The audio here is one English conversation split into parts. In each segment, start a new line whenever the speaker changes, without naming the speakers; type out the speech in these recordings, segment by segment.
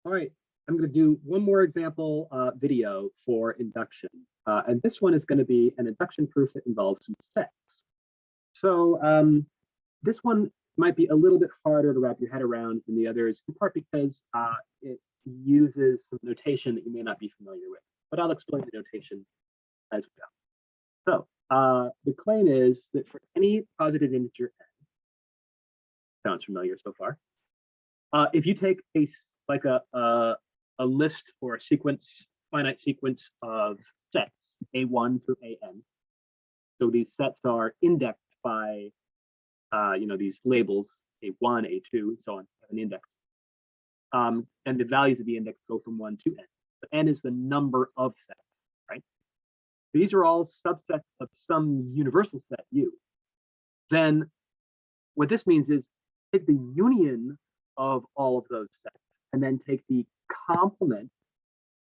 All right, I'm going to do one more example video for induction. And this one is going to be an induction proof that involves some sets. So this one might be a little bit harder to wrap your head around than the others, in part because it uses some notation that you may not be familiar with. But I'll explain the notation as we go. So the claim is that for any positive integer n, sounds familiar so far, if you take a list or a sequence, finite sequence of sets, A1 through AN. So these sets are indexed by, these labels, A1, A2, and so on, have an index. And the values of the index go from 1 to n. But n is the number of sets, right? These are all subsets of some universal set U. Then what this means is take the union of all of those sets and then take the complement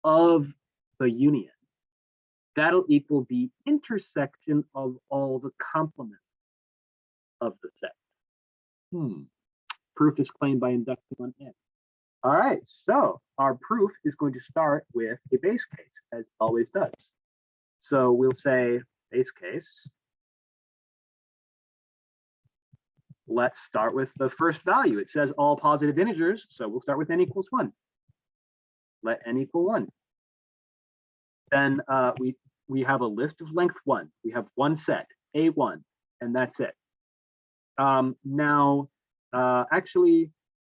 of the union. That'll equal the intersection of all the complements of the set. Proof is claimed by induction on n. All right, so our proof is going to start with a base case, as it always does. So we'll say base case. Let's start with the first value. It says all positive integers, so we'll start with n equals 1. Let n equal 1. Then we have a list of length 1. We have one set, A1, and that's it. Now, actually,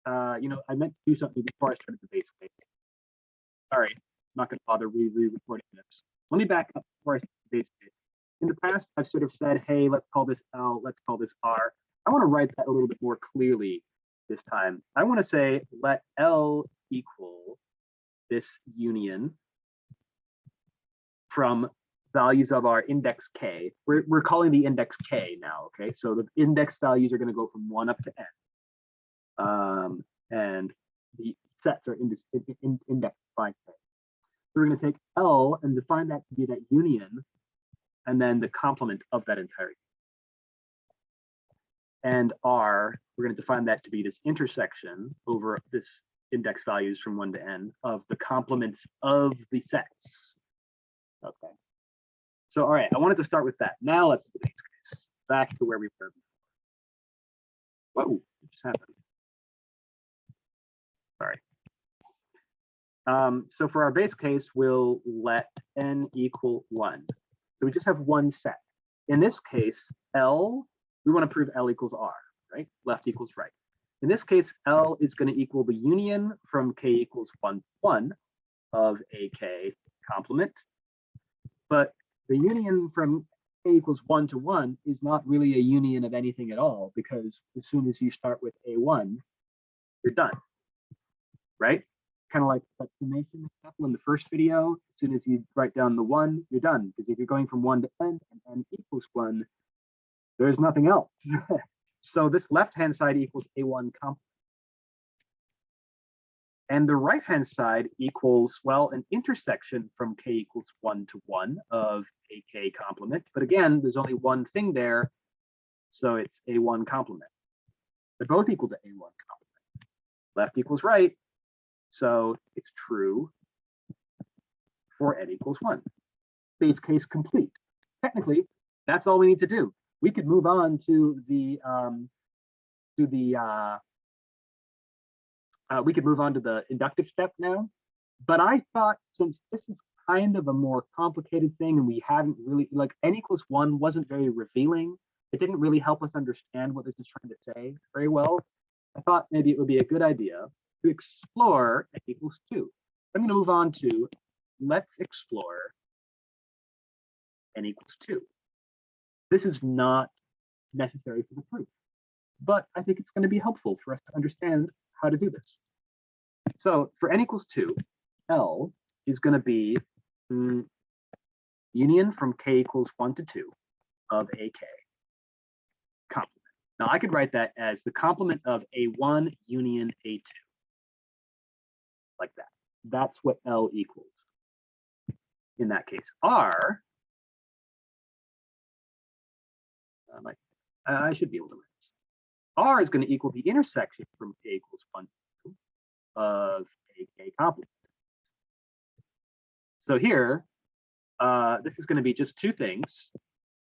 I meant to do something before I started the base case. Sorry, I'm not going to bother re-recording this. Let me back up before I start the base case. In the past, I've sort of said, hey, let's call this L, let's call this R. I want to write that a little bit more clearly this time. I want to say let L equal this union from values of our index K. We're calling the index K now, okay? So the index values are going to go from 1 up to n. And the sets are indexed by K. So we're going to take L and define that to be that union, and then the complement of that entire union. And R, we're going to define that to be this intersection over this index values from 1 to n of the complements of the sets. Okay. So, all right, I wanted to start with that. Now let's do the base case. Back to where we were before. Whoa, what just happened? Sorry. So for our base case, we'll let n equal 1. So we just have one set. In this case, L, we want to prove L equals R, right? Left equals right. In this case, L is going to equal the union from K equals 1 to 1 of AK complement. But the union from K equals 1 to 1 is not really a union of anything at all, because as soon as you start with A1, you're done, right? Kind of like that summation example in the first video. As soon as you write down the 1, you're done. Because if you're going from 1 to n and n equals 1, there's nothing else. So this left-hand side equals A1 complement. And the right-hand side equals, well, an intersection from K equals 1 to 1 of AK complement. But again, there's only one thing there, so it's A1 complement. They're both equal to A1 complement. Left equals right, so it's true for n equals 1. Base case complete. Technically, that's all we need to do. We could move on to the inductive step now, but I thought since this is kind of a more complicated thing and we haven't really, like n equals 1 wasn't very revealing. It didn't really help us understand what this is trying to say very well. I thought maybe it would be a good idea to explore n equals 2. I'm going to move on to let's explore n equals 2. This is not necessary for the proof, but I think it's going to be helpful for us to understand how to do this. So for n equals 2, L is going to be union from K equals 1 to 2 of AK complement. Now I could write that as the complement of A1 union A2, like that. That's what L equals. In that case, R, I should be able to write this. R is going to equal the intersection from K equals 1 to 2 of AK complement. So here, this is going to be just two things: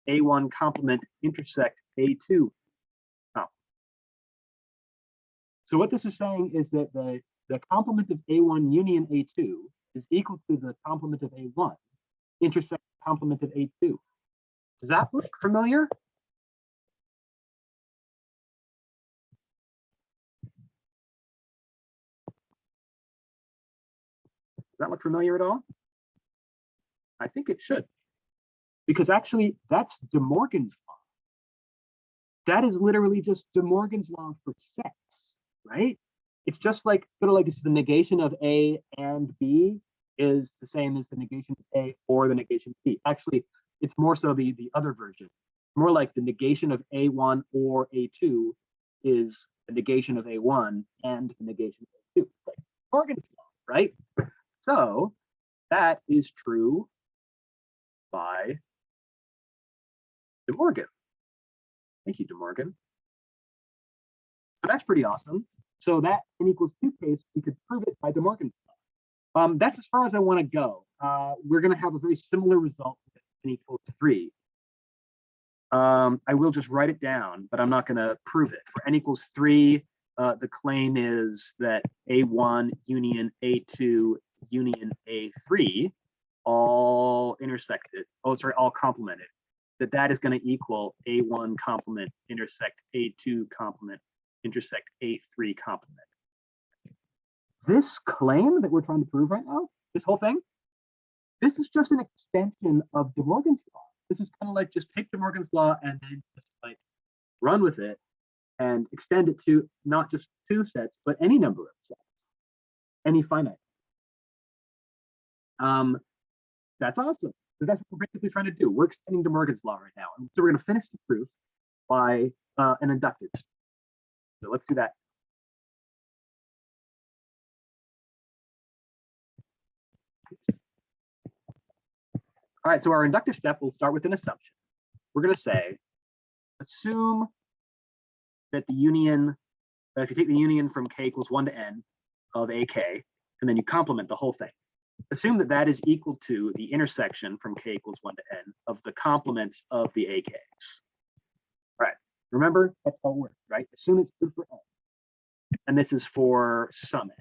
A1 complement intersect A2 complement. So what this is saying is that the complement of A1 union A2 is equal to the complement of A1 intersect complement of A2. Does that look familiar? Does that look familiar at all? I think it should, because actually that's De Morgan's law. That is literally just De Morgan's law for sets, right? It's just like sort of like it's the negation of A and B is the same as the negation of A or the negation of B. Actually, it's more so the other version. More like the negation of A1 or A2 is the negation of A1 and the negation of A2. It's like Morgan's law, right? So that is true by De Morgan. Thank you, De Morgan. So that's pretty awesome. So that n equals 2 case, we could prove it by De Morgan's law. That's as far as I want to go. We're going to have a very similar result with n equals 3. I will just write it down, but I'm not going to prove it. For n equals 3, the claim is that A1 union A2 union A3 all intersected, all complemented, that is going to equal A1 complement intersect A2 complement intersect A3 complement. This claim that we're trying to prove right now, this whole thing, this is just an extension of De Morgan's law. This is kind of like just take De Morgan's law and then just like run with it and extend it to not just 2 sets, but any number of sets, any finite. That's awesome. So that's what we're basically trying to do. We're extending De Morgan's law right now. And so we're going to finish the proof by an inductive. So let's do that. All right, so our inductive step will start with an assumption. We're going to say, assume that the union, if you take the union from k equals 1 to n of ak, and then you complement the whole thing. Assume that that is equal to the intersection from k equals 1 to n of the complements of the AKs. All right, remember, that's how it works, right? Assume it's true for n. And this is for sum n.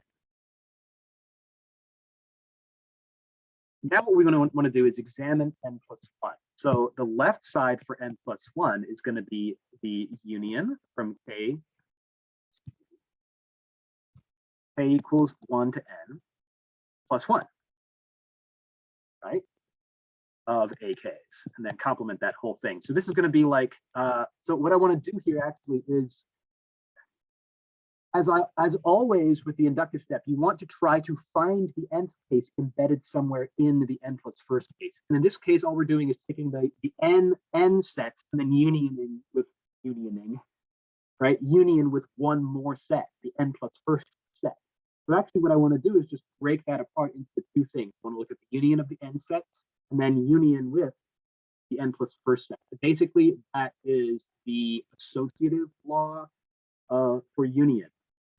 Now what we're going to want to do is examine n plus 1. So the left side for n plus 1 is going to be the union from k equals 1 to n plus 1, right, of AKs, and then complement that whole thing. So this is going to be like, so what I want to do here actually is, as always with the inductive step, you want to try to find the nth case embedded somewhere in the n plus first case. And in this case, all we're doing is taking the n sets and then unioning, right? Union with one more set, the n plus first set. So actually what I want to do is just break that apart into 2 things. I want to look at the union of the n sets and then union with the n plus first set. But basically, that is the associative law for union.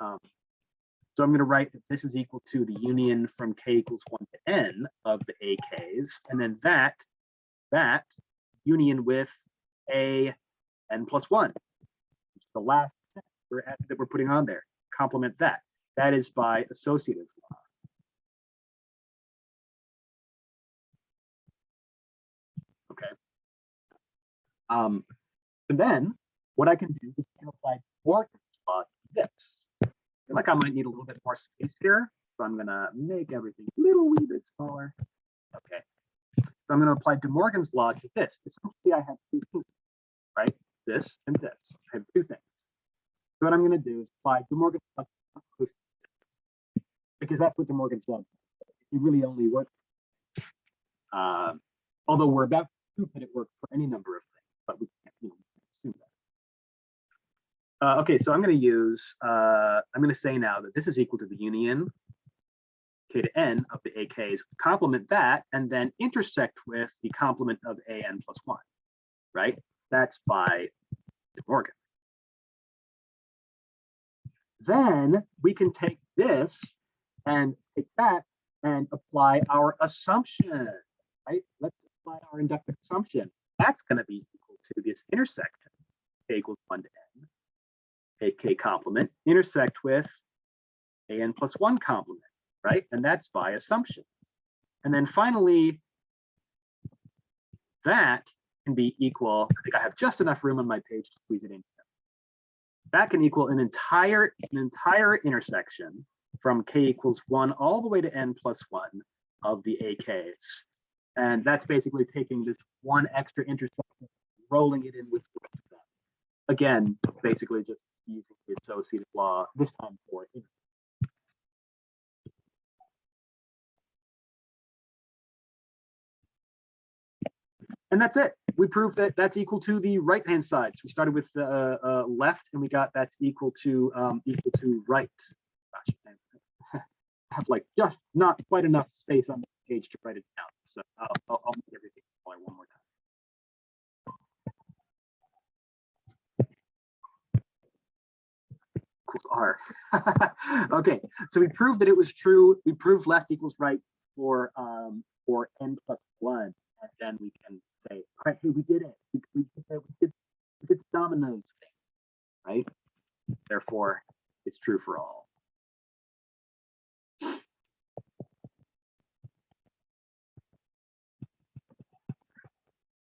So I'm going to write that this is equal to the union from k equals 1 to n of the AKs, and then that union with a n plus 1, which is the last set that we're putting on there. Complement that. That is by associative law. Okay. And then what I can do is apply Morgan's law to this. I feel like I might need a little bit more space here, so I'm gonna make everything a little wee bit smaller. Okay. So I'm gonna apply De Morgan's law to this. Essentially, I have 2 things, right? This and this. I have 2 things. So what I'm gonna do is apply De Morgan's law to this, because that's what De Morgan's law does. It really only works. Although we're about to prove that it works for any number of things, but we can't, assume that. Okay, so I'm going to use, I'm going to say now that this is equal to the union k to n of the AKs, complement that, and then intersect with the complement of an plus 1, right? That's by De Morgan. Then we can take this and take that and apply our assumption, right? Let's apply our inductive assumption. That's going to be equal to this intersection, k equals 1 to n, a k complement, intersect with a n plus 1 complement, right? And that's by assumption. And then finally, that can be equal, I think I have just enough room on my page to squeeze it in. That can equal an entire intersection from k equals 1 all the way to n plus 1 of the AKs. And that's basically taking this one extra intersection, rolling it in with the rest of them. Again, basically just using the associative law, this time for intersection. And that's it. We proved that that's equal to the right-hand side. So we started with left, and we got that's equal to right. Gosh, I have like just not quite enough space on the page to write it down. So I'll make everything smaller one more time. Equals R. Okay, so we proved that it was true. We proved left equals right for n plus 1, and then we can say, all right, hey, we did it. We did the dominoes thing, right? Therefore, it's true for all.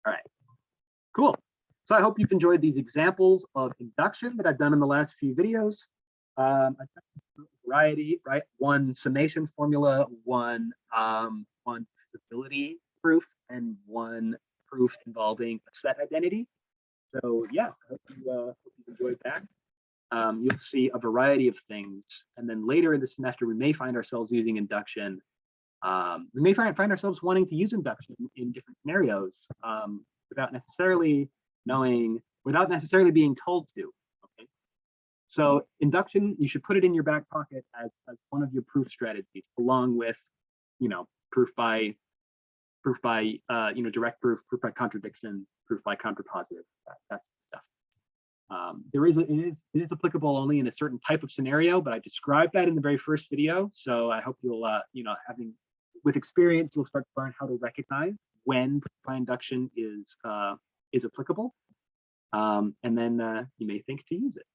All right, cool. So I hope you've enjoyed these examples of induction that I've done in the last few videos. I've done a variety, right? One summation formula, one feasibility proof, and one proof involving a set identity. So yeah, I hope you enjoyed that. You'll see a variety of things, and then later in the semester we may find ourselves using induction. We may find ourselves wanting to use induction in different scenarios without necessarily being told to. Okay, so induction, you should put it in your back pocket as one of your proof strategies, along with, proof by direct proof, proof by contradiction, proof by contrapositive, that stuff. It is applicable only in a certain type of scenario, but I described that in the very first video. So I hope you'll, with experience, you'll start to learn how to recognize when proof by induction is applicable, and then you may think to use it.